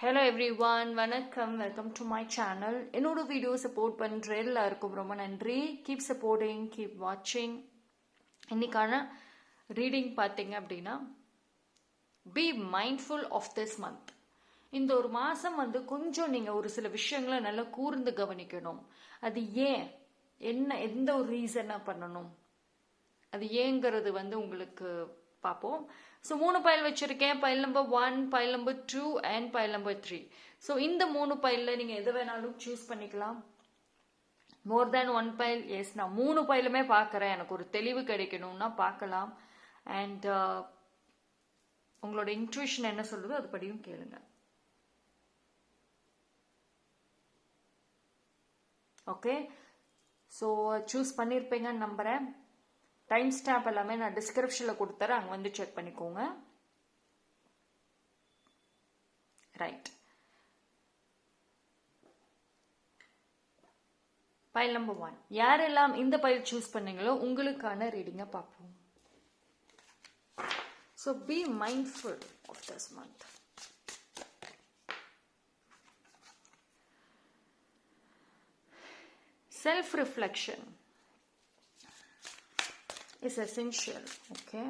Hello every one, வணக்கம். Welcome to my channel. என்னோட video support பண்ணுற எல்லாருக்கும் ரொம்ப நன்றி. கீப் சப்போர்ட்டிங், கீப் வாட்சிங். இன்னைக்கான ரீடிங் பார்த்தீங்க அப்படின்னா, be mindful of this month. இந்த ஒரு மாதம் கொஞ்சம் நீங்கள் ஒரு சில விஷயங்களை நல்லா கூர்ந்து கவனிக்கணும். அது ஏன், என்ன, எந்த ஒரு ரீசனாக பண்ணணும், அது ஏங்கிறது உங்களுக்கு பார்ப்போம். ஸோ 3 பைல் வச்சிருக்கேன். File number 1, file number 2 and file number 3. So இந்த 3 பைலில் நீங்கள் எது வேணாலும் சூஸ் பண்ணிக்கலாம். மோர் தேன் 1 பைல், எஸ், நான் 3 பைலுமே பார்க்குறேன், எனக்கு ஒரு தெளிவு கிடைக்கணும்னா பார்க்கலாம். அண்ட் உங்களோட இன்ட்யூஷன் என்ன சொல்லுதோ அது படியும் கேளுங்க. ஓகே, ஸோ சூஸ் பண்ணியிருப்பீங்கன்னு நம்புகிறேன். டைம் ஸ்டாம்ப் எல்லாமே நான் டிஸ்கிரிப்ஷனில் கொடுத்துறேன், அங்கே செக் பண்ணிக்கோங்க. Right, file number 1. யாரெல்லாம் இந்த பைல் சூஸ் பண்ணீங்களோ உங்களுக்கான ரீடிங்கை பார்ப்போம். So be mindful of this month. Self-reflection is essential. Okay,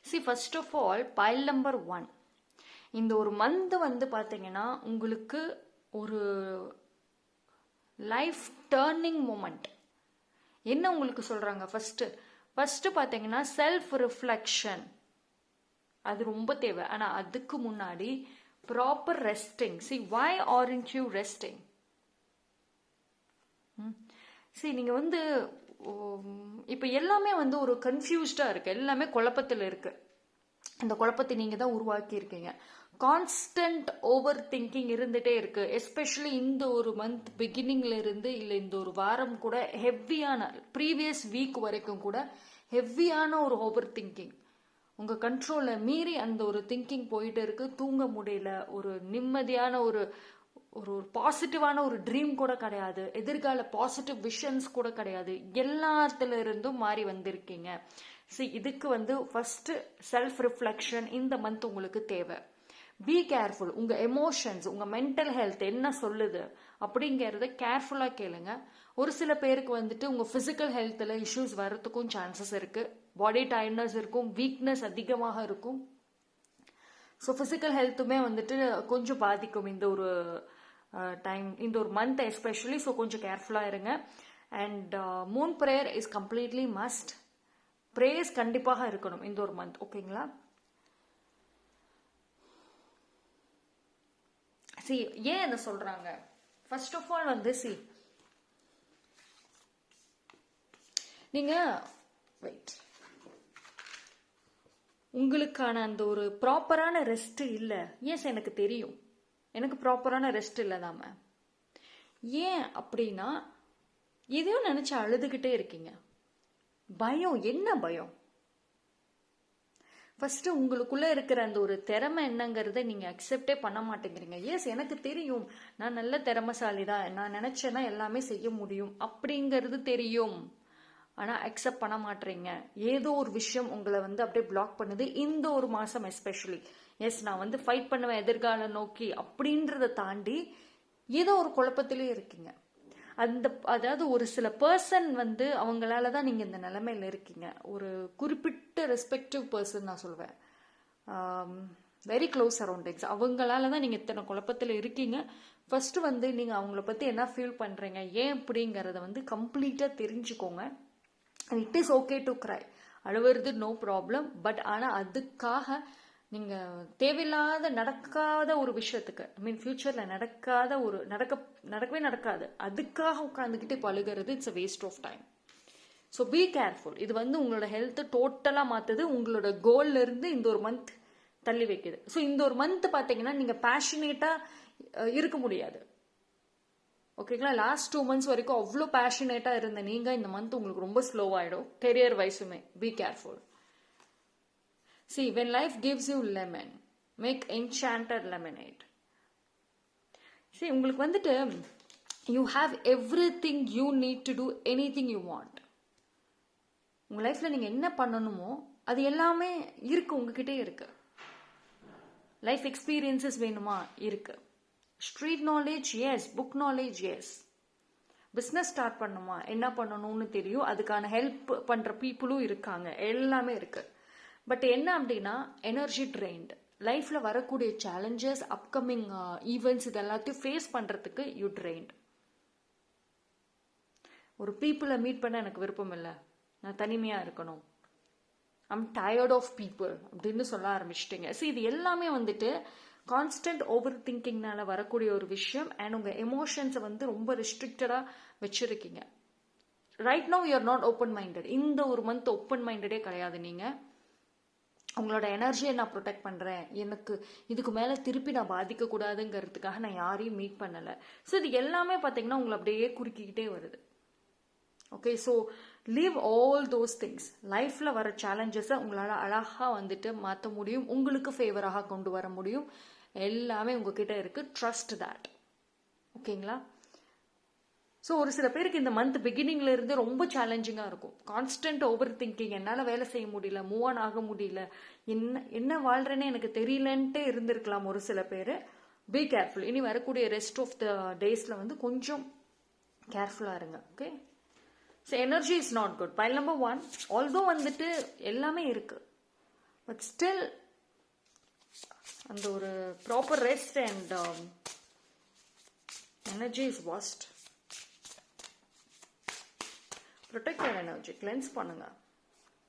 see, first of all, pile number 1. இந்த ஒரு மந்த் பார்த்தீங்கன்னா உங்களுக்கு ஒரு லைஃப் டர்னிங் மூமெண்ட். என்ன உங்களுக்கு சொல்றாங்க? ஃபர்ஸ்ட் பார்த்தீங்கன்னா செல்ஃப் ரிஃப்ளெக்ஷன், அது ரொம்ப தேவை. ஆனா அதுக்கு முன்னாடி proper resting. see, why aren't you resting? see, நீங்க இப்போ எல்லாமே ஒரு கன்ஃபியூஸ்டா இருக்கு, எல்லாமே குழப்பத்தில் இருக்கு. அந்த குழப்பத்தை நீங்க தான் உருவாக்கி இருக்கீங்க. கான்ஸ்டன்ட் ஓவர் திங்கிங் இருந்துட்டே இருக்கு. எஸ்பெஷலி இந்த ஒரு மந்த் பிகினிங்ல இருந்து, இல்லை இந்த ஒரு வாரம் கூட ஹெவியான, ப்ரீவியஸ் வீக் வரைக்கும் கூட ஹெவியான ஒரு ஓவர் திங்கிங் உங்க கண்ட்ரோலை மீறி அந்த ஒரு திங்கிங் போயிட்டு இருக்கு. தூங்க முடியல, ஒரு நிம்மதியான ஒரு ஒரு பாசிட்டிவான ஒரு ட்ரீம் கூட கிடையாது, எதிர்கால பாசிட்டிவ் விஷன்ஸ் கூட கிடையாது, எல்லாத்துல இருந்தும் மாறி வந்திருக்கீங்க. சரி, இதுக்கு ஃபர்ஸ்ட் செல்ஃப் ரிஃப்ளெக்ஷன் இந்த மந்த் உங்களுக்கு தேவை. Be careful. உங்க எமோஷன்ஸ், உங்க மென்டல் ஹெல்த் என்ன சொல்லுது அப்படிங்கறத கேர்ஃபுல்லா கேளுங்க. ஒரு சில பேருக்கு உங்க பிசிக்கல் ஹெல்த்ல இஷ்யூஸ் வர்றதுக்கும் சான்சஸ் இருக்கு. பாடி டயர்ட்னஸ் இருக்கும், வீக்னஸ் அதிகமாக இருக்கும். ஸோ பிசிக்கல் ஹெல்த்துமே கொஞ்சம் பாதிக்கும் இந்த ஒரு டைம், இந்த ஒரு மந்த் எஸ்பெஷலி. ஸோ கொஞ்சம் கேர்ஃபுல்லாக இருங்க. And Moon prayer is completely must. Prayers கண்டிப்பாக இருக்கணும் இந்த ஒரு மந்த். ஓகேங்களா? சி, ஏன் என்ன சொல்றாங்க? ஃபர்ஸ்ட் ஆஃப் ஆல் சி, நீங்க வெயிட், உங்களுக்கான அந்த ஒரு ப்ராப்பரான ரெஸ்ட் இல்லை. எஸ், எனக்கு தெரியும், எனக்கு ப்ராப்பரான ரெஸ்ட் இல்லதாம. ஏன் அப்படின்னா, எதையும் நினைச்சு அழுதுகிட்டே இருக்கீங்க. பயம். என்ன பயம்? ஃபர்ஸ்ட் உங்களுக்குள்ள இருக்கிற அந்த ஒரு திறமை என்னங்கிறத நீங்க அக்செப்டே பண்ண மாட்டேங்கிறீங்க. எஸ், எனக்கு தெரியும், நான் நல்ல திறமைசாலி தான், நான் நினைச்சேன்னா எல்லாமே செய்ய முடியும் அப்படிங்கிறது தெரியும். ஆனா அக்செப்ட் பண்ண மாட்டீங்க. ஏதோ ஒரு விஷயம் உங்களை அப்படியே பிளாக் பண்ணுது இந்த ஒரு மாசம் எஸ்பெஷலி. எஸ், நான் ஃபைட் பண்ணுவேன் எதிர்காலம் நோக்கி அப்படின்றத தாண்டி ஏதோ ஒரு குழப்பத்திலே இருக்கீங்க. அதாவது ஒரு சில பர்சன் அவங்களாலதான் நீங்க இந்த நிலைமையில இருக்கீங்க. ஒரு குறிப்பிட்ட ரெஸ்பெக்டிவ் பர்சன் நான் சொல்வேன், வெரி க்ளோஸ் சரௌண்டிங்ஸ், அவங்களாலதான் நீங்க இத்தனை குழப்பத்துல இருக்கீங்க. ஃபர்ஸ்ட் நீங்க அவங்கள பத்தி என்ன ஃபீல் பண்றீங்க, ஏன் அப்படிங்கறத கம்ப்ளீட்டா தெரிஞ்சுக்கோங்க. It is okay to cry, அழுவுறது நோ ப்ராப்ளம். பட் ஆனா அதுக்காக நீங்க தேவையில்லாத நடக்காத ஒரு விஷயத்துக்கு, ஃபியூச்சர்ல நடக்கவே நடக்காது, அதுக்காக உட்காந்துக்கிட்டு இப்போ அழுகிறது it's a waste of time. So be careful. இது உங்களோட ஹெல்த் டோட்டலா மாத்துது, உங்களோட கோல்ல இருந்து இந்த ஒரு மந்த் தள்ளி வைக்குது. ஸோ இந்த ஒரு மந்த் பாத்தீங்கன்னா நீங்க பேஷனேட்டா இருக்க முடியாது. ஓகேங்களா? லாஸ்ட் 2 months வரைக்கும் அவ்வளோ பேஷனேட்டாக இருந்த நீங்கள் இந்த மந்த் உங்களுக்கு ரொம்ப ஸ்லோவாகிடும். கெரியர் வைஸுமே be careful. See, when life gives you lemon, make enchanted lemonade. See, உங்களுக்கு வந்துட்டு you have everything you need to do anything you want. உங்கள் லைஃப்பில் நீங்கள் என்ன பண்ணணுமோ அது எல்லாமே இருக்குது, உங்ககிட்டே இருக்குது. லைஃப் எக்ஸ்பீரியன்சஸ் வேணுமா? இருக்குது. Street knowledge yes, book knowledge yes. Business start பண்ணுமா? என்ன பண்ணணும்னு தெரியும், அதுக்கான ஹெல்ப் பண்ணுற பீப்புளும் இருக்காங்க, எல்லாமே இருக்குது. பட் என்ன அப்படின்னா எனர்ஜி ட்ரெயின்டு. லைஃப்பில் வரக்கூடிய சேலஞ்சஸ், அப்கமிங் ஈவெண்ட்ஸ் இது எல்லாத்தையும் ஃபேஸ் பண்ணுறதுக்கு யூ ட்ரெயின்டு. ஒரு பீப்புளை மீட் பண்ண எனக்கு விருப்பம் இல்லை, நான் தனிமையாக இருக்கணும், ஐம் டயர்ட் ஆஃப் பீப்புள் அப்படின்னு சொல்ல ஆரம்பிச்சிட்டிங்க. ஸோ இது எல்லாமே வந்துட்டு கான்ஸ்டன்ட் ஓவர் திங்கிங்னால வரக்கூடிய ஒரு விஷயம். அண்ட் உங்கள் எமோஷன்ஸை வந்து ரொம்ப ரெஸ்ட்ரிக்டடாக வச்சுருக்கீங்க. Right now you are not open minded. இந்த ஒரு மந்த் ஓப்பன் மைண்டடே கிடையாது. நீங்கள் உங்களோட எனர்ஜியை நான் ப்ரொடெக்ட் பண்ணுறேன், எனக்கு இதுக்கு மேலே திருப்பி நான் பாதிக்கக்கூடாதுங்கிறதுக்காக நான் யாரையும் மீட் பண்ணலை. ஸோ இது எல்லாமே பார்த்தீங்கன்னா உங்களை அப்படியே குறுக்கிக்கிட்டே வருது. Okay, so leave all those things. லைஃப்பில் வர சேலஞ்சஸை உங்களால் அழகாக வந்துட்டு மாற்ற முடியும், உங்களுக்கு ஃபேவராக கொண்டு வர முடியும். எல்லாமே உங்ககிட்ட இருக்குது. Trust that. ஓகேங்களா? ஸோ ஒரு சில பேருக்கு இந்த மந்த் பிகினிங்ல இருந்து ரொம்ப சேலஞ்சிங்காக இருக்கும். கான்ஸ்டன்ட் ஓவர் திங்கிங், என்னால் வேலை செய்ய முடியல, மூவ் ஆன் ஆக முடியல, என்ன வாழ்றேன்னு எனக்கு தெரியலன்ட்டு இருந்திருக்கலாம் ஒரு சில பேர். Be careful. இனி வரக்கூடிய ரெஸ்ட் ஆஃப் த டேஸில் வந்து கொஞ்சம் கேர்ஃபுல்லாக இருங்க. Okay, so energy is not good. File number 1, although வந்துட்டு எல்லாமே இருக்கு, பட் ஸ்டில் அந்த ஒரு proper rest and energy is waste. Protect your energy, cleanse பண்ணுங்க.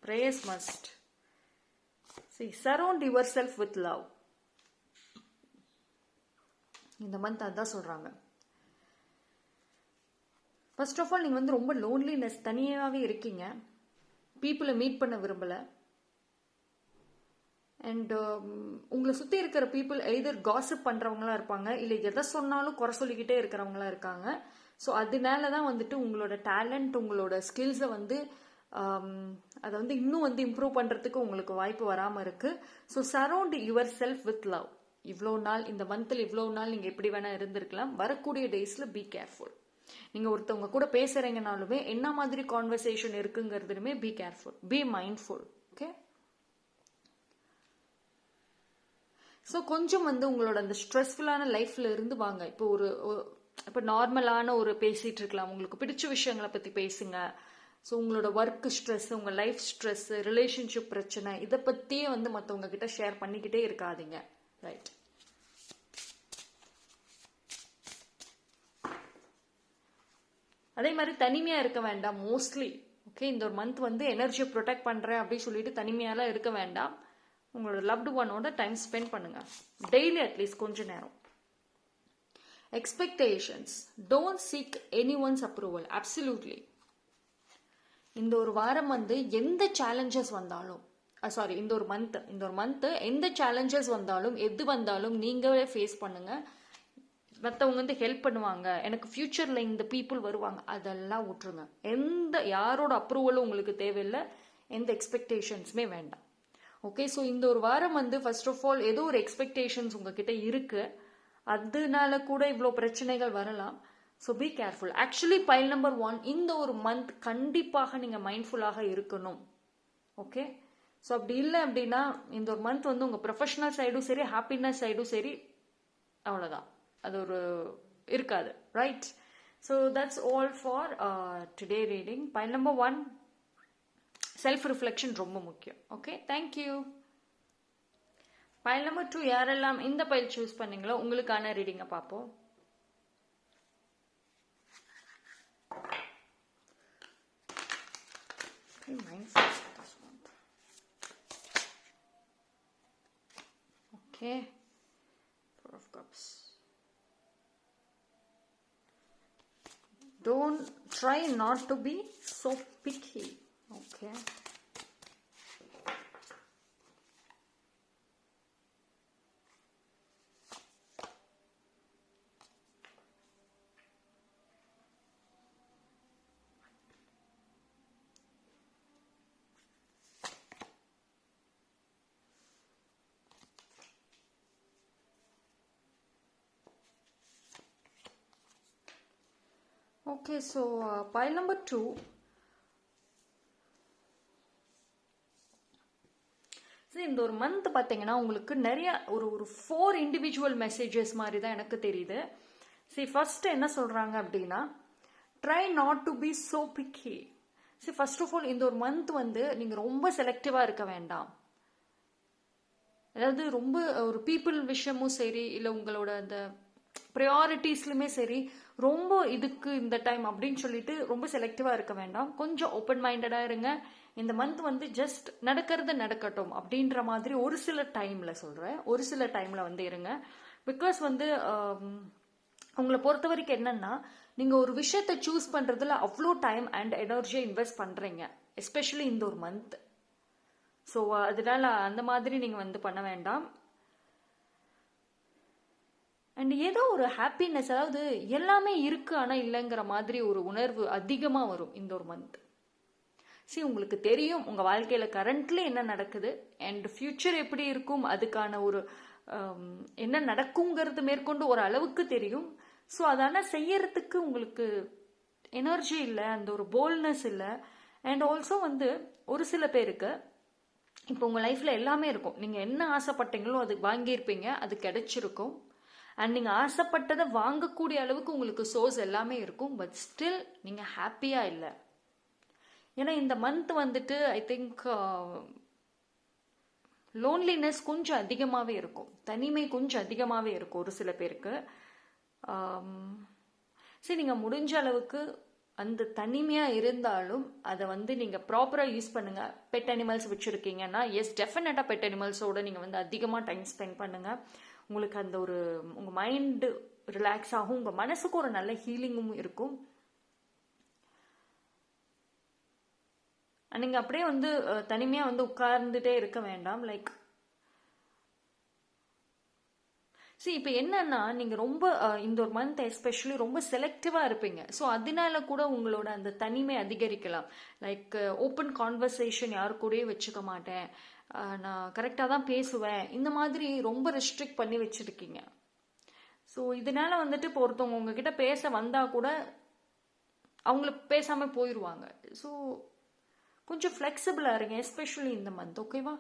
Prayers must. See, surround yourself with love. இந்த மந்த் அதான் சொல்றாங்க. ஃபர்ஸ்ட் ஆஃப் ஆல் நீங்கள் வந்து ரொம்ப லோன்லினஸ், தனியாகவே இருக்கீங்க, பீப்புளை மீட் பண்ண விரும்பலை. அண்ட் உங்களை சுற்றி இருக்கிற பீப்புள் எய்தர் காசிப் பண்ணுறவங்களா இருப்பாங்க, இல்லை எதை சொன்னாலும் குறை சொல்லிக்கிட்டே இருக்கிறவங்களா இருக்காங்க. ஸோ அதனால தான் வந்துட்டு உங்களோட டேலண்ட், உங்களோட ஸ்கில்ஸை வந்து அதை வந்து இன்னும் வந்து இம்ப்ரூவ் பண்ணுறதுக்கு உங்களுக்கு வாய்ப்பு வராமல் இருக்குது. So surround your self with love. இவ்வளோ நாள், இந்த மந்தில் இவ்வளோ நாள் நீங்கள் எப்படி வேணால் இருந்திருக்கலாம். வரக்கூடிய டேஸில் பி கேர்ஃபுல். நீங்கள் ஒருத்தவங்க கூட பேசுகிறீங்கனாலுமே என்ன மாதிரி கான்வர்சேஷன் இருக்குங்கிறதுலுமே be careful, be mindful. Okay, so கொஞ்சம் வந்து உங்களோட அந்த ஸ்ட்ரெஸ்ஃபுல்லான லைஃப்பில் இருந்து வாங்க. இப்போ நார்மலான ஒரு பேசிகிட்டு இருக்கலாம், உங்களுக்கு பிடிச்ச விஷயங்களை பற்றி பேசுங்க. ஸோ உங்களோட ஒர்க் ஸ்ட்ரெஸ், உங்கள் லைஃப் ஸ்ட்ரெஸ், ரிலேஷன்ஷிப் பிரச்சனை, இதை பற்றியே வந்து மற்றவங்க கிட்ட ஷேர் பண்ணிக்கிட்டே இருக்காதீங்க. ரைட், அதே மாதிரி தனிமையாக இருக்க வேண்டாம் மோஸ்ட்லி. ஓகே, இந்த ஒரு மந்த் வந்து எனர்ஜியை ப்ரொடெக்ட் பண்ணுறேன் அப்படின்னு சொல்லிட்டு தனிமையாலாம் இருக்க வேண்டாம். உங்களோட லவ்டு ஒன்னோட டைம் ஸ்பெண்ட் பண்ணுங்க, டெய்லி அட்லீஸ்ட் கொஞ்ச நேரம். Expectations. Don't seek anyone's approval. Absolutely. இந்த ஒரு வாரம் வந்து எந்த சேலஞ்சஸ் வந்தாலும், இந்த ஒரு மந்த் எந்த சேலஞ்சஸ் வந்தாலும், எது வந்தாலும் நீங்களே ஃபேஸ் பண்ணுங்க. மற்றவங்க வந்து ஹெல்ப் பண்ணுவாங்க, எனக்கு ஃபியூச்சரில் இந்த பீப்புள் வருவாங்க, அதெல்லாம் விட்டுருங்க. யாரோட அப்ரூவலும் உங்களுக்கு தேவையில்லை, எந்த எக்ஸ்பெக்டேஷன்ஸுமே வேண்டாம். ஓகே, ஸோ இந்த ஒரு வாரம் வந்து ஃபர்ஸ்ட் ஆஃப் ஆல் ஏதோ ஒரு எக்ஸ்பெக்டேஷன்ஸ் உங்ககிட்ட இருக்கு, அதனால கூட இவ்வளோ பிரச்சனைகள் வரலாம். So be careful. Actually file number 1, இந்த ஒரு மந்த் கண்டிப்பாக நீங்கள் மைண்ட்ஃபுல்லாக இருக்கணும். ஓகே, ஸோ அப்படி இல்லை அப்படின்னா இந்த ஒரு மந்த் வந்து உங்கள் ப்ரொஃபஷனல் சைடும் சரி, ஹாப்பினஸ் சைடும் சரி, அவ்வளோதான், அது ஒரு இருக்காது. Right, so that's all for today reading. File number 1, self reflection ரொம்ப முக்கியம். Okay, thank you. பைல் நம்பர் 2, யாரெல்லாம் இந்த பைல் சூஸ் பண்ணீங்களோ உங்களுக்கான ரீடிங்கை பார்ப்போம். Okay, Four of Cups. Don't try not to be so picky. Okay. Okay, so pile number 2. இந்த ஒரு மந்த் பார்த்தீங்கன்னா உங்களுக்கு நிறைய ஒரு 4 இண்டிவிஜுவல் மெசேஜஸ் மாதிரி தான் எனக்கு தெரியுது. ஃபர்ஸ்ட் என்ன சொல்றாங்க அப்படின்னா, try not to be so picky. First of all இந்த ஒரு மந்த் வந்து நீங்க ரொம்ப செலக்டிவா இருக்க வேண்டாம். அதாவது ரொம்ப ஒரு பீப்புள் விஷயமும் சரி, இல்லை உங்களோட அந்த ப்ரையாரிட்டிஸ்லுமே சரி, ரொம்ப இதுக்கு இந்த டைம் அப்படின்னு சொல்லிட்டு ரொம்ப செலக்டிவா இருக்க வேண்டாம். கொஞ்சம் ஓப்பன் மைண்டடா இருங்க. இந்த மந்த் வந்து ஜஸ்ட் நடக்கிறது நடக்கட்டும் அப்படின்ற மாதிரி ஒரு சில டைம்ல சொல்றேன், ஒரு சில டைம்ல வந்து இருங்க. பிகாஸ் வந்து உங்களை பொறுத்த வரைக்கும் என்னன்னா, நீங்க ஒரு விஷயத்தை சூஸ் பண்றதுல அவ்வளோ டைம் அண்ட் எனர்ஜியை இன்வெஸ்ட் பண்றீங்க, எஸ்பெஷலி இந்த ஒரு மந்த். ஸோ அதனால அந்த மாதிரி நீங்க வந்து பண்ண வேண்டாம். அண்ட் ஏதோ ஒரு ஹாப்பினஸ், அதாவது எல்லாமே இருக்கு ஆனா இல்லைங்கிற மாதிரி ஒரு உணர்வு அதிகமா வரும் இந்த ஒரு மந்த். உங்களுக்கு தெரியும் உங்க வாழ்க்கையில கரண்ட்லி என்ன நடக்குது அண்ட் ஃபியூச்சர் எப்படி இருக்கும், அதுக்கான ஒரு என்ன நடக்குங்கிறது மேற்கொண்டு ஒரு அளவுக்கு தெரியும். ஸோ அதனால் செய்யறதுக்கு உங்களுக்கு எனர்ஜி இல்லை, அந்த ஒரு போல்ட்னஸ் இல்லை. அண்ட் ஆல்சோ வந்து ஒரு சில பேருக்கு இப்போ உங்கள் லைஃப்பில் எல்லாமே இருக்கும், நீங்கள் என்ன ஆசைப்பட்டீங்களோ அது வாங்கியிருப்பீங்க, அது கிடைச்சிருக்கும். அண்ட் நீங்கள் ஆசைப்பட்டதை வாங்கக்கூடிய அளவுக்கு உங்களுக்கு சோர்ஸ் எல்லாமே இருக்கும். பட் ஸ்டில் நீங்கள் ஹாப்பியாக இல்லை. ஏன்னா இந்த மந்த் வந்துட்டு ஐ திங்க் லோன்லினஸ் கொஞ்சம் அதிகமாகவே இருக்கும், தனிமை கொஞ்சம் அதிகமாகவே இருக்கும் ஒரு சில பேருக்கு. நீங்கள் முடிஞ்ச அளவுக்கு அந்த தனிமையாக இருந்தாலும் அதை வந்து நீங்கள் ப்ராப்பராக யூஸ் பண்ணுங்கள். பெட் அனிமல்ஸ் வச்சுருக்கீங்கன்னா எஸ், டெஃபினட்டாக பெட் அனிமல்ஸோட நீங்கள் வந்து அதிகமாக டைம் ஸ்பெண்ட் பண்ணுங்கள். உங்களுக்கு அந்த ஒரு உங்கள் மைண்டு ரிலாக்ஸ் ஆகும், உங்கள் மனசுக்கு ஒரு நல்ல ஹீலிங்கும் இருக்கும். நீங்கள் அப்படியே வந்து தனிமையாக வந்து உட்கார்ந்துட்டே இருக்க வேண்டாம். லைக் இப்போ என்னன்னா, நீங்கள் ரொம்ப இந்த ஒரு மந்த் எஸ்பெஷலி ரொம்ப செலக்டிவாக இருப்பீங்க. ஸோ அதனால கூட உங்களோட அந்த தனிமை அதிகரிக்கலாம். லைக் ஓப்பன் கான்வர்சேஷன் யாரு கூடயும் வச்சுக்க மாட்டேன், நான் கரெக்டாக தான் பேசுவேன், இந்த மாதிரி ரொம்ப ரெஸ்ட்ரிக்ட் பண்ணி வச்சுருக்கீங்க. ஸோ இதனால வந்துட்டு இப்போ ஒருத்தவங்க உங்ககிட்ட பேச வந்தால் கூட அவங்கள பேசாமல் போயிடுவாங்க. ஸோ கொஞ்சம் ஃப்ளெக்சிபிளாக இருங்க, எஸ்பெஷலி இந்த மந்த். ஓகேவா?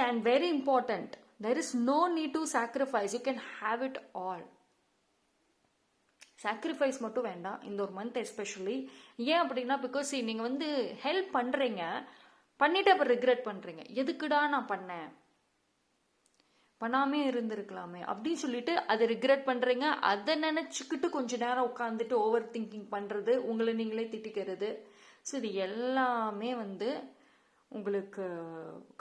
and very important, there is no need to sacrifice, you can have it all. Sacrifice மட்டும் வேண்டாம் இந்த ஒரு மந்த் எஸ்பெஷலி. ஏன் அப்படின்னா, பிகாஸ் நீங்கள் வந்து ஹெல்ப் பண்ணுறீங்க, பண்ணிட்டு அப்புறம் ரிக்ரெட் பண்ணுறீங்க, எதுக்குடா நான் பண்ணேன், பண்ணாமே இருந்திருக்கலாமே அப்படின்னு சொல்லிட்டு அதை ரிக்ரெட் பண்ணுறீங்க. அதை நினச்சிக்கிட்டு கொஞ்ச நேரம் உட்காந்துட்டு ஓவர் திங்கிங் பண்ணுறது, உங்களை நீங்களே திட்டிக்கிறது. ஸோ இது எல்லாமே வந்து உங்களுக்கு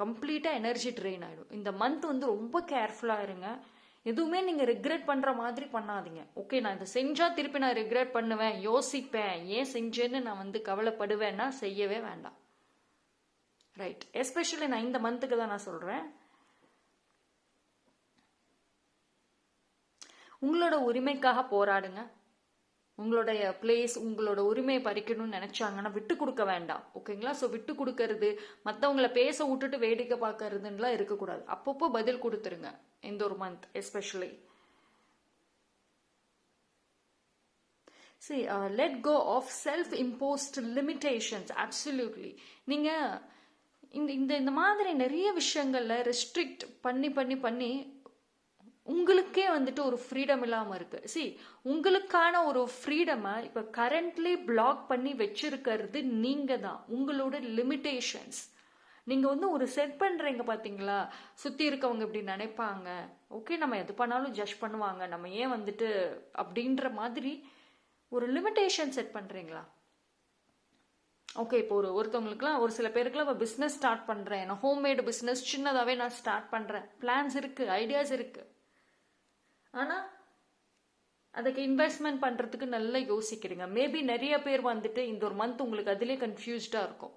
கம்ப்ளீட்டாக எனர்ஜி ட்ரெயின் ஆகிடும். இந்த மந்த் வந்து ரொம்ப கேர்ஃபுல்லாக இருங்க. எதுவுமே நீங்கள் ரிக்ரெட் பண்ணுற மாதிரி பண்ணாதீங்க. ஓகே, நான் இதை செஞ்சால் திருப்பி நான் ரிக்ரெட் பண்ணுவேன், யோசிப்பேன், ஏன் செஞ்சேன்னு நான் வந்து கவலைப்படுவேன்னா செய்யவே வேண்டாம். ரைட்? எஸ்பெஷலி நான் இந்த மந்த்துக்கு தான் நான் சொல்கிறேன். உங்களோட உரிமைக்காக போராடுங்க. உங்களுடைய பிளேஸ், உங்களோட உரிமையை பறிக்கணும்னு நினைச்சாங்கன்னா விட்டு கொடுக்க வேண்டாம். ஓகேங்களா? ஸோ விட்டு கொடுக்கறது, மற்றவங்கள பேச விட்டுட்டு வேடிக்கை பார்க்கறதுலாம் இருக்கக்கூடாது. அப்பப்போ பதில் கொடுத்துருங்க இந்த ஒரு month especially. Let go of self imposed limitations. Absolutely. நீங்கள் இந்த மாதிரி நிறைய விஷயங்கள்ல ரெஸ்ட்ரிக்ட் பண்ணி பண்ணி பண்ணி உங்களுக்கே வந்துட்டு ஒரு ஃப்ரீடம் இல்லாமல் இருக்கு. உங்களுக்கான ஒரு ஃப்ரீடமை இப்போ கரண்ட்லி பிளாக் பண்ணி வச்சிருக்கிறது நீங்கள் தான். உங்களோட லிமிட்டேஷன்ஸ் நீங்கள் வந்து ஒரு செட் பண்ணுறீங்க பார்த்தீங்களா? சுற்றி இருக்கவங்க இப்படி நினைப்பாங்க, ஓகே நம்ம எது பண்ணாலும் ஜட்ஜ் பண்ணுவாங்க, நம்ம ஏன் வந்துட்டு அப்படின்ற மாதிரி ஒரு லிமிட்டேஷன் செட் பண்ணுறீங்களா? ஓகே, இப்போ ஒருத்தவங்களுக்குலாம், ஒரு சில பேருக்குலாம் இப்போ பிஸ்னஸ் ஸ்டார்ட் பண்ணுறேன், நான் ஹோம்மேடு பிஸ்னஸ் சின்னதாகவே நான் ஸ்டார்ட் பண்ணுறேன், பிளான்ஸ் இருக்குது, ஐடியாஸ் இருக்குது. ஆனால் அதுக்கு இன்வெஸ்ட்மெண்ட் பண்ணுறதுக்கு நல்லா யோசிக்கிறீங்க. மேபி நிறைய பேர் வந்துட்டு இந்த ஒரு மந்த் உங்களுக்கு அதிலே கன்ஃபியூஸ்டாக இருக்கும்.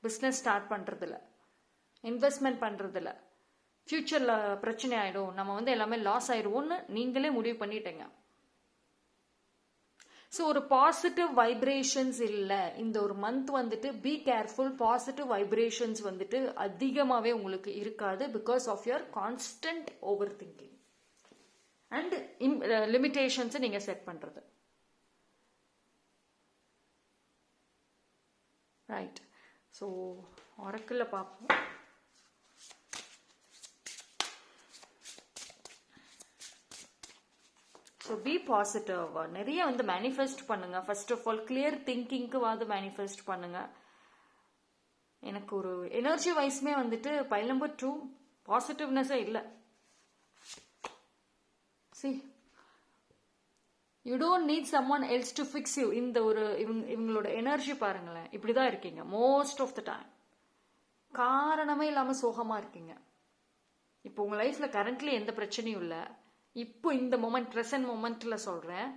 பிஸ்னஸ் ஸ்டார்ட் பண்ணுறதுல, இன்வெஸ்ட்மெண்ட் பண்ணுறதுல ஃப்யூச்சரில் பிரச்சனை ஆகிடும், நம்ம வந்து எல்லாமே லாஸ் ஆயிடுவோம்னு நீங்களே முடிவு பண்ணிட்டீங்க. ஸோ ஒரு பாசிட்டிவ் வைப்ரேஷன்ஸ் இல்லை இந்த ஒரு மந்த் வந்துட்டு. Be careful. பாசிட்டிவ் வைப்ரேஷன்ஸ் வந்துட்டு அதிகமாகவே உங்களுக்கு இருக்காது, because of your constant overthinking. And லிமிட்டேஷன்ஸை நீங்கள் செட் பண்ணுறது. ரைட். ஸோ ஆரக்கிளில் பார்ப்போம். So be positive. நிறைய வந்து மேனிஃபெஸ்ட் பண்ணுங்க. ஃபர்ஸ்ட் ஆஃப் ஆல் கிளியர் திங்கிங்க்கு மேனிஃபெஸ்ட் பண்ணுங்க. எனக்கு ஒரு எனர்ஜி வைஸ்மே வந்துட்டு பைல் நம்பர் 2 பாசிட்டிவ்னஸே இல்லை. See you don't need someone else to fix you. இந்த ஒரு இவங்களோட எனர்ஜி பாருங்களேன், இப்படிதான் இருக்கீங்க மோஸ்ட் ஆஃப் த டைம். காரணமே இல்லாமல் சோகமாக இருக்கீங்க. இப்போ உங்கள் லைஃப்ல கரண்ட்லி எந்த பிரச்சனையும் இல்லை. இப்போ இந்த மொமெண்ட் ப்ரெசன்ட் மொமெண்ட்ல சொல்றேன்.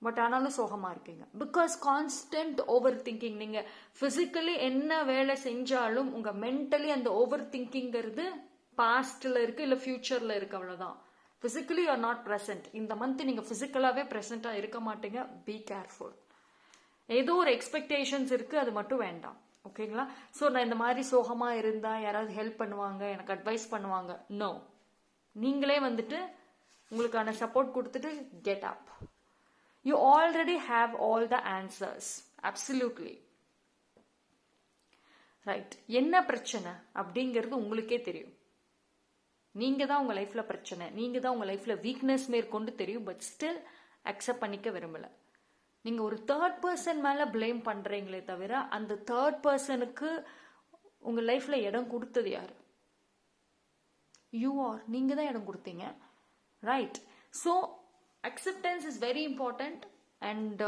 பட் ஆனாலும் சோகமா இருக்கீங்க. Because constant over thinking. நீங்க பிசிக்கலி என்ன வேலை செஞ்சாலும் உங்க மென்டலி அந்த ஓவர் திங்கிங்கிறது பாஸ்ட்ல இருக்கு இல்ல ஃபியூச்சர்ல இருக்கு, அவ்வளவுதான். Physically are not present. இந்த மந்த் நீங்க பிசிக்கலாவே பிரசன்டா இருக்க மாட்டீங்க. Be careful. ஏதோ ஒரு எக்ஸ்பெக்டேஷன்ஸ் இருக்கு, அது மட்டும் வேண்டாம். ஓகேங்களா? ஸோ நான் இந்த மாதிரி சோகமா இருந்தா யாராவது ஹெல்ப் பண்ணுவாங்க, எனக்கு அட்வைஸ் பண்ணுவாங்க, நோ. நீங்களே வந்துட்டு உங்களுக்கான சப்போர்ட் கொடுத்துட்டு get up. You already have all the answers. Absolutely right. என்ன பிரச்சனை அப்படிங்கிறது உங்களுக்கே தெரியும். நீங்க தான் உங்க லைஃப்ல பிரச்சனை, நீங்க தான் உங்க லைஃப்ல வீக்னஸ் மேற்கொண்டு தெரியும். பட் ஸ்டில் அக்செப்ட் பண்ணிக்க விரும்பல. நீங்க ஒரு தேர்ட் பர்சன் மேல பிளேம் பண்றீங்களே தவிர அந்த தேர்ட் பர்சனுக்கு உங்க லைஃப்ல இடம் கொடுத்தது யாரு? You are. நீங்க தான் இடம் கொடுத்தீங்க. Right. So acceptance is very important. And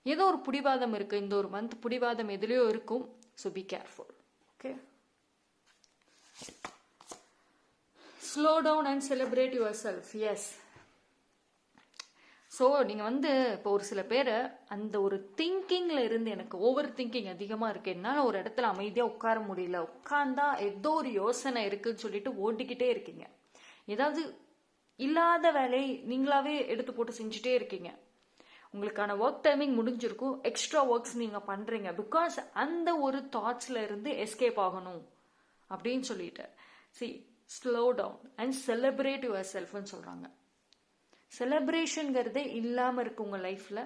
ஏதோ ஒரு பிடிவாதம் இருக்கு இந்த ஒரு மந்த். பிடிவாதம் எதுலயோ இருக்கும். So be careful. Okay. Slow down and celebrate yourself. Yes. So நீங்கள் வந்து இப்போ ஒரு சில பேர் அந்த ஒரு திங்கிங்கில் இருந்து எனக்கு ஓவர் திங்கிங் அதிகமாக இருக்கு, என்னால் ஒரு இடத்துல அமைதியாக உட்கார முடியல, உட்கார்ந்தா ஏதோ ஒரு யோசனை இருக்குன்னு சொல்லிட்டு ஓட்டிக்கிட்டே இருக்கீங்க. ஏதாவது இல்லாத வேலையை நீங்களாவே எடுத்து போட்டு செஞ்சுட்டே இருக்கீங்க. உங்களுக்கான ஒர்க் டைமிங் முடிஞ்சிருக்கும், எக்ஸ்ட்ரா ஒர்க்ஸ் நீங்கள் பண்ணுறீங்க. பிகாஸ் அந்த ஒரு தாட்ஸில் இருந்து எஸ்கேப் ஆகணும் அப்படின்னு சொல்லிட்டு. See slow down and celebrate your செல்ஃப்னு சொல்கிறாங்க. செலிப்ரேஷன்ங்கிறதே இல்லாமல் இருக்கு உங்கள் லைஃப்பில்.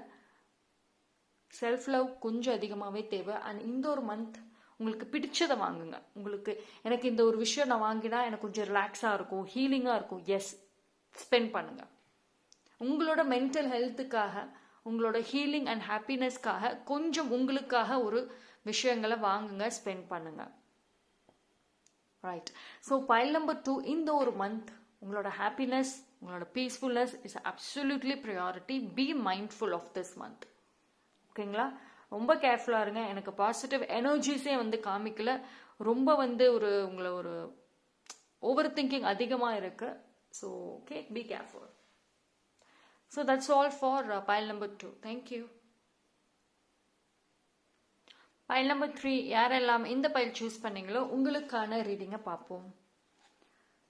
செல்ஃப் லவ் கொஞ்சம் அதிகமாகவே தேவை. அண்ட் இந்த ஒரு மந்த் உங்களுக்கு பிடிச்சதை வாங்குங்க. உங்களுக்கு எனக்கு இந்த ஒரு விஷயம் நான் வாங்கினா எனக்கு கொஞ்சம் ரிலாக்ஸாக இருக்கும், ஹீலிங்காக இருக்கும். எஸ், ஸ்பெண்ட் பண்ணுங்க. உங்களோட மென்டல் ஹெல்த்துக்காக, உங்களோட ஹீலிங் அண்ட் ஹாப்பினஸ்க்காக கொஞ்சம் உங்களுக்காக ஒரு விஷயங்களை வாங்குங்க, ஸ்பெண்ட் பண்ணுங்க. ரைட். ஸோ பைல் நம்பர் 2, இந்த ஒரு மந்த் உங்களோட ஹாப்பினஸ், உங்களோட peacefulness is absolutely priority. Be mindful of this month. ஓகேங்களா? ரொம்ப கேர்ஃபுல்லாக இருங்க. எனக்கு பாசிட்டிவ் எனர்ஜிஸே வந்து காமிக்கல. ரொம்ப வந்து உங்களை ஒரு ஓவர் திங்கிங் அதிகமாக இருக்கு. So okay, be careful. So that's all for file number 2. Thank you. File number 3, யாரெல்லாம் இந்த பைல் சூஸ் பண்ணீங்களோ உங்களுக்கான ரீடிங்கை பார்ப்போம்.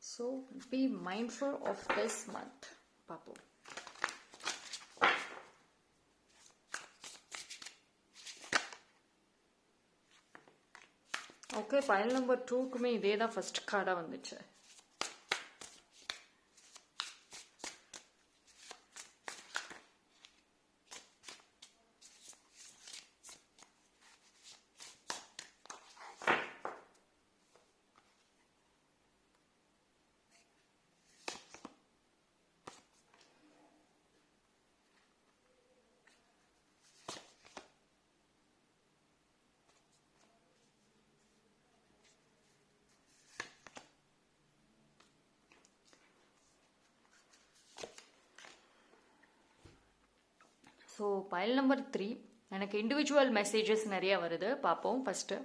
So be mindful of this month பார்ப்போம். ஓகே, பைல் நம்பர் 2க்குமே இதே தான் ஃபர்ஸ்ட் கார்டாக வந்துச்சு. ஸோ பைல் நம்பர் 3, எனக்கு இண்டிவிஜுவல் மெசேஜஸ் நிறைய வருது, பார்ப்போம். ஃபஸ்ட்டு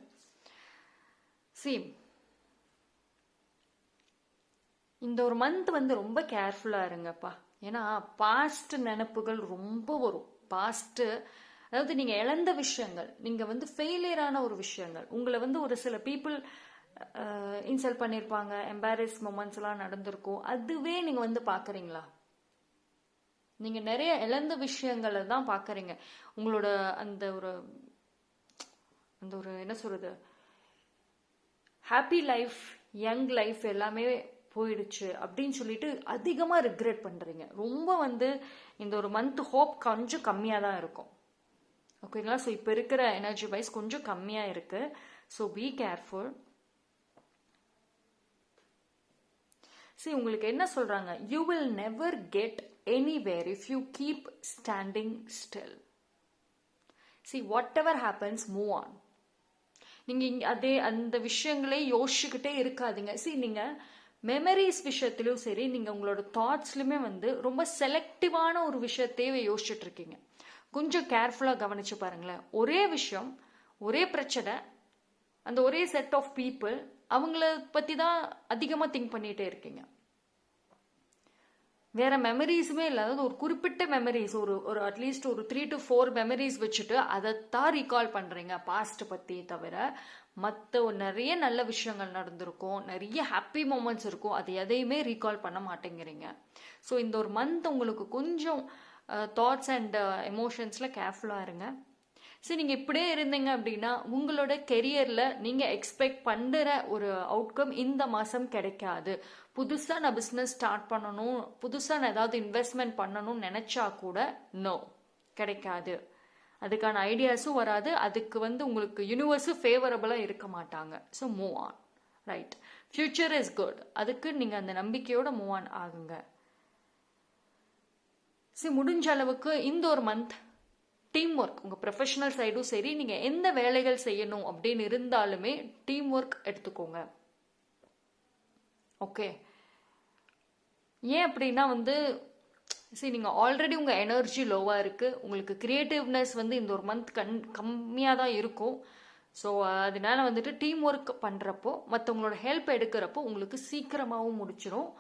இந்த ஒரு மந்த் வந்து ரொம்ப கேர்ஃபுல்லாக இருங்கப்பா. ஏன்னா பாஸ்ட் நினப்புகள் ரொம்ப வரும். பாஸ்ட்டு, அதாவது நீங்கள் இழந்த விஷயங்கள், நீங்கள் வந்து ஃபெயிலியரான ஒரு விஷயங்கள், உங்களை வந்து ஒரு சில பீப்புள் இன்சல்ட் பண்ணியிருப்பாங்க, எம்பாரஸ் மொமெண்ட்ஸ்லாம் நடந்திருக்கும். அதுவே நீங்கள் வந்து பார்க்குறீங்களா? நீங்கள் நிறைய இழந்த விஷயங்களை தான் பார்க்குறீங்க. உங்களோட அந்த ஒரு என்ன சொல்கிறது, ஹாப்பி லைஃப், யங் லைஃப் எல்லாமே போயிடுச்சு அப்படின்னு சொல்லிட்டு அதிகமாக ரிக்ரெட் பண்ணுறீங்க. ரொம்ப வந்து இந்த ஒரு மந்த் ஹோப் கொஞ்சம் கம்மியாக தான் இருக்கும். ஓகேங்களா? ஸோ இப்போ இருக்கிற எனர்ஜி வைஸ் கொஞ்சம் கம்மியாக இருக்கு. So be careful. See, உங்களுக்கு என்ன சொல்றாங்க? You will never get anywhere if you keep standing still. See, whatever happens, move on. நீங்க அதே அந்த விஷயங்களே யோசிச்சுக்கிட்டே இருக்காதீங்க. See, நீங்க மெமரிஸ் விஷயத்திலும் சரி, நீங்க உங்களோட தாட்ஸ்லுமே வந்து ரொம்ப செலக்டிவான ஒரு விஷயத்தையே யோசிச்சுட்டு இருக்கீங்க. கொஞ்சம் கேர்ஃபுல்லா கவனிச்சு பாருங்களேன். ஒரே விஷயம், ஒரே பிரச்சனை, அந்த ஒரே செட் ஆஃப் பீப்புள், அவங்கள பத்தி தான் அதிகமா திங்க் பண்ணிட்டே இருக்கீங்க. வேற மெமரிஸுமே இல்லாத ஒரு குறிப்பிட்ட மெமரிஸ், ஒரு அட்லீஸ்ட் ஒரு 3 to 4 மெமரிஸ் வச்சுட்டு அதைத்தான் ரீகால் பண்றீங்க பாஸ்ட் பத்தி. தவிர மற்ற நிறைய நல்ல விஷயங்கள் நடந்திருக்கும், நிறைய ஹாப்பி மூமெண்ட்ஸ் இருக்கும், அது எதையுமே ரீகால் பண்ண மாட்டேங்கிறீங்க. ஸோ இந்த ஒரு மந்த் உங்களுக்கு கொஞ்சம் தாட்ஸ் அண்ட் எமோஷன்ஸ்ல கேர்ஃபுல்லா இருங்க. சரி, நீங்கள் இப்படியே இருந்தீங்க அப்படின்னா உங்களோட கெரியரில் நீங்கள் எக்ஸ்பெக்ட் பண்ணுற ஒரு அவுட்கம் இந்த மாதம் கிடைக்காது. புதுசாக நான் பிஸ்னஸ் ஸ்டார்ட் பண்ணணும், புதுசாக நான் ஏதாவது இன்வெஸ்ட்மெண்ட் பண்ணணும்னு நினச்சா கூட நோ, கிடைக்காது. அதுக்கான ஐடியாஸும் வராது. அதுக்கு வந்து உங்களுக்கு யூனிவர்ஸும் ஃபேவரபுளாக இருக்க மாட்டாங்க. So move on. Right, future is good. அதுக்கு நீங்கள் அந்த நம்பிக்கையோட மூவ் ஆன் ஆகுங்க. சரி, முடிஞ்ச அளவுக்கு இந்த ஒரு மந்த் டீம் ஒர்க், உங்கள் ப்ரொஃபஷனல் சைடும் சரி, நீங்கள் எந்த வேலைகள் செய்யணும் அப்படின்னு இருந்தாலுமே டீம் ஒர்க் எடுத்துக்கோங்க. ஓகே? ஏன் அப்படின்னா வந்து சரி, நீங்கள் ஆல்ரெடி உங்கள் எனர்ஜி லோவாக இருக்குது, உங்களுக்கு கிரியேட்டிவ்னஸ் வந்து இந்த ஒரு மந்த் கம்மியாக தான் இருக்கும். ஸோ அதனால வந்துட்டு டீம் ஒர்க் பண்ணுறப்போ, மற்றவங்களோட ஹெல்ப் எடுக்கிறப்போ உங்களுக்கு சீக்கிரமாகவும் முடிச்சிடும்,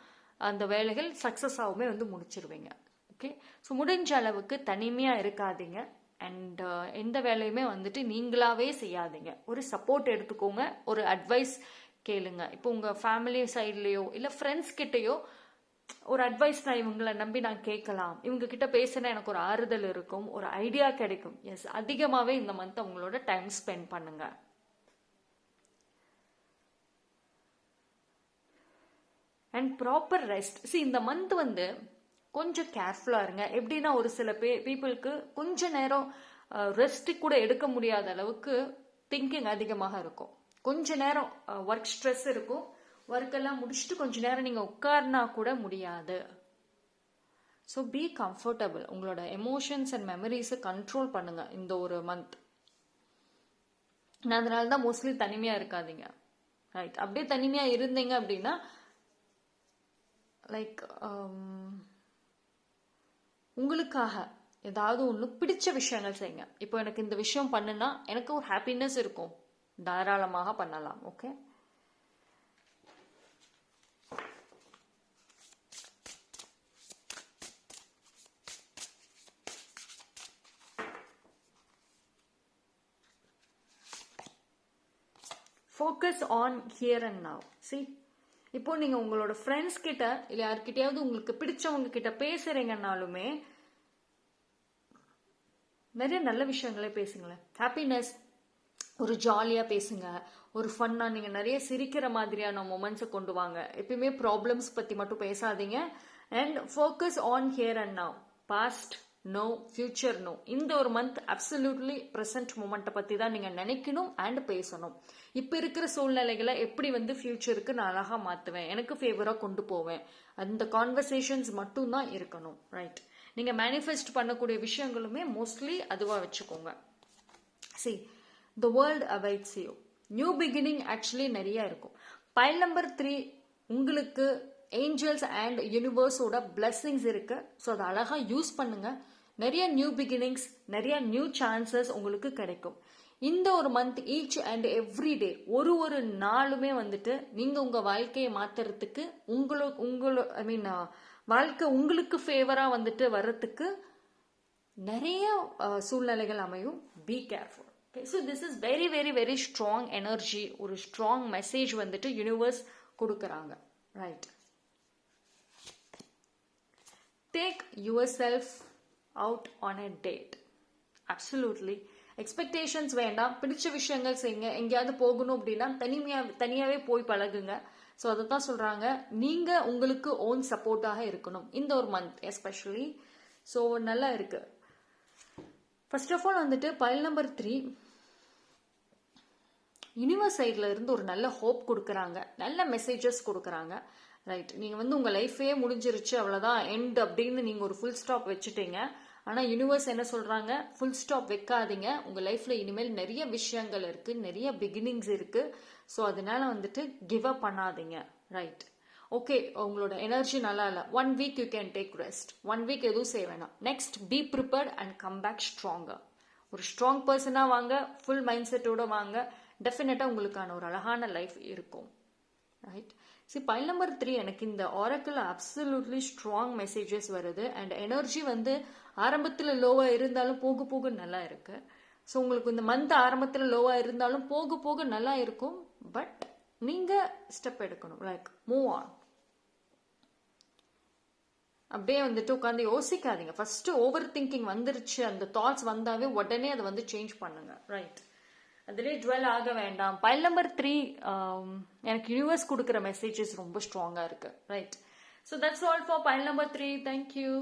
அந்த வேலைகள் சக்ஸஸாகவுமே வந்து முடிச்சிருவீங்க. ஓகே? ஸோ முடிஞ்ச அளவுக்கு தனிமையாக இருக்காதீங்க. அண்ட் எந்த வேலையுமே வந்துட்டு நீங்களாவே செய்யாதீங்க. ஒரு சப்போர்ட் எடுத்துக்கோங்க, ஒரு அட்வைஸ் கேளுங்க. இப்போ உங்கள் ஃபேமிலி சைட்லேயோ இல்லை ஃப்ரெண்ட்ஸ் கிட்டேயோ ஒரு அட்வைஸ் நான் இவங்களை நம்பி நான் கேட்கலாம், இவங்க கிட்ட பேசினா எனக்கு ஒரு ஆறுதல் இருக்கும், ஒரு ஐடியா கிடைக்கும். எஸ், அதிகமாகவே இந்த மந்த் அவங்களோட டைம் ஸ்பெண்ட் பண்ணுங்க. And proper rest. இந்த மந்த் வந்து கொஞ்சம் கேர்ஃபுல்லாக இருங்க. எப்படின்னா ஒரு சில பீப்புளுக்கு கொஞ்ச நேரம் ரெஸ்ட் கூட எடுக்க முடியாத அளவுக்கு திங்கிங் அதிகமாக இருக்கும். கொஞ்ச நேரம் ஒர்க் ஸ்ட்ரெஸ் இருக்கும், ஒர்க்கெல்லாம் முடிச்சுட்டு கொஞ்ச நேரம் நீங்கள் உட்கார்னா கூட முடியாது. So be comfortable. உங்களோட எமோஷன்ஸ் அண்ட் மெமரிஸை கண்ட்ரோல் பண்ணுங்க இந்த ஒரு மந்த். நான் அதனால தான் மோஸ்ட்லி தனிமையாக இருக்காதீங்க. ரைட்? அப்படியே தனிமையாக இருந்தீங்க அப்படின்னா லைக் உங்களுக்காக ஏதாவது ஒன்று பிடிச்ச விஷயங்கள் செய்யுங்க. இப்போ எனக்கு இந்த விஷயம் பண்ணுனா எனக்கு ஒரு ஹாப்பினஸ் இருக்கும், தாராளமாக பண்ணலாம். Okay? Focus on here and now. See, இப்போ நீங்க உங்களோட ஃப்ரெண்ட்ஸ் கிட்ட இல்லை யார்கிட்டயாவது உங்களுக்கு பிடிச்சவங்க கிட்ட பேசுறீங்கன்னாலுமே நிறைய நல்ல விஷயங்களே பேசுங்களேன். ஹாப்பினஸ், ஒரு ஜாலியா பேசுங்க, ஒரு ஃபன்னா, நீங்க நிறைய சிரிக்கிற மாதிரியான மொமெண்ட்ஸை கொண்டு வாங்க. எப்பயுமே ப்ராப்ளம்ஸ் பத்தி மட்டும் பேசாதீங்க. And focus on here and now. Past no, future no. இந்த ஒரு மந்த் அப்சல்யூட்லி ப்ரெசன்ட் மூமெண்ட்டை பற்றி தான் நீங்கள் நினைக்கணும் அண்ட் பேசணும். இப்போ இருக்கிற சூழ்நிலைகளை எப்படி வந்து ஃபியூச்சருக்கு நான் அழகாக மாற்றுவேன், எனக்கு ஃபேவராக கொண்டு போவேன், அந்த கான்வர்சேஷன்ஸ் மட்டும்தான் இருக்கணும். ரைட்? நீங்கள் மேனிஃபெஸ்ட் பண்ணக்கூடிய விஷயங்களுமே மோஸ்ட்லி அதுவாக வச்சுக்கோங்க. See, the world awaits you. New beginning actually நிறைய இருக்கும். பைல் நம்பர் 3 உங்களுக்கு ஏஞ்சல்ஸ் அண்ட் யூனிவர்ஸோட பிளெஸிங்ஸ் இருக்கு. ஸோ அதை அழகாக யூஸ் பண்ணுங்க. நிறைய நியூ பிகினிங்ஸ், நிறைய நியூ சான்சஸ் உங்களுக்கு கிடைக்கும். இந்த ஒரு month each and every day, ஒரு நாளுமே வந்துட்டு நீங்கள் உங்கள் வாழ்க்கையை மாற்றுறதுக்கு வாழ்க்கை உங்களுக்கு ஃபேவராக வந்துட்டு வர்றதுக்கு நிறைய சூழ்நிலைகள் அமையும். Be careful. Okay, so this is very very very strong energy, ஒரு strong message வந்துட்டு யூனிவர்ஸ் கொடுக்கறாங்க. Right? Take yourself out on a date. Absolutely. Expectations வேண்டாம், பிடிச்ச விஷயங்கள் செய்யுங்க. எங்கேயாவது போகணும் அப்படின்னா தனியாவே போய் பழகுங்க. ஸோ அதை தான் சொல்கிறாங்க, நீங்கள் உங்களுக்கு ஓன் சப்போர்ட்டாக இருக்கணும் இந்த ஒரு மந்த் எஸ்பெஷலி. ஸோ நல்லா இருக்குது. ஃபர்ஸ்ட் ஆஃப் ஆல் வந்துட்டு பைல் நம்பர் 3 யூனிவர்ஸ் சைடில் இருந்து ஒரு நல்ல ஹோப் கொடுக்குறாங்க, நல்ல மெசேஜஸ் கொடுக்குறாங்க. ரைட், நீங்கள் வந்து உங்கள் லைஃபே முடிஞ்சிருச்சு அவ்வளோதான் எண்ட் அப்படின்னு நீங்கள் ஒரு ஃபுல் ஸ்டாப் வச்சுட்டீங்க. ஆனால் யூனிவர்ஸ் என்ன சொல்கிறாங்க, ஃபுல் ஸ்டாப் வைக்காதீங்க, உங்கள் லைஃப்பில் இனிமேல் நிறைய விஷயங்கள் இருக்குது, நிறைய பிகினிங்ஸ் இருக்குது. ஸோ அதனால வந்துட்டு கிவ் அப் பண்ணாதீங்க. ரைட், ஓகே, உங்களோட எனர்ஜி நல்லா இல்லை, 1 week you can take rest, 1 week எதுவும் செய்ய வேணாம். Next be prepared and come back stronger. ஒரு ஸ்ட்ராங் பர்சனாக வாங்க, ஃபுல் மைண்ட் செட்டோட வாங்க, டெஃபினட்டாக உங்களுக்கான ஒரு அழகான லைஃப் இருக்கும். ரைட், பைல் நம்பர் 3 எனக்கு இந்த ஆரக்கிள் அப்சல்யூட்லி ஸ்ட்ராங் மெசேஜஸ் வருது. அண்ட் எனர்ஜி வந்து ஆரம்பத்தில் லோவாக இருந்தாலும் போக போக நல்லா இருக்கு. ஸோ உங்களுக்கு இந்த மந்த் ஆரம்பத்தில் லோவாக இருந்தாலும் போக போக நல்லா இருக்கும். பட் நீங்கள் ஸ்டெப் எடுக்கணும், லைக் மூவ் ஆன். அப்படியே வந்துட்டு உட்காந்து யோசிக்காதீங்க. ஃபர்ஸ்ட் ஓவர் திங்கிங் வந்துருச்சு, அந்த தாட்ஸ் வந்தாவே உடனே அதை வந்து சேஞ்ச் பண்ணுங்க. ரைட், அதிலே டுவெல் ஆக வேண்டாம். பைல் நம்பர் 3 எனக்கு யூனிவர்ஸ் கொடுக்குற மெசேஜஸ் ரொம்ப ஸ்ட்ராங்காக இருக்கு. Right, so that's all for file number 3. Thank you.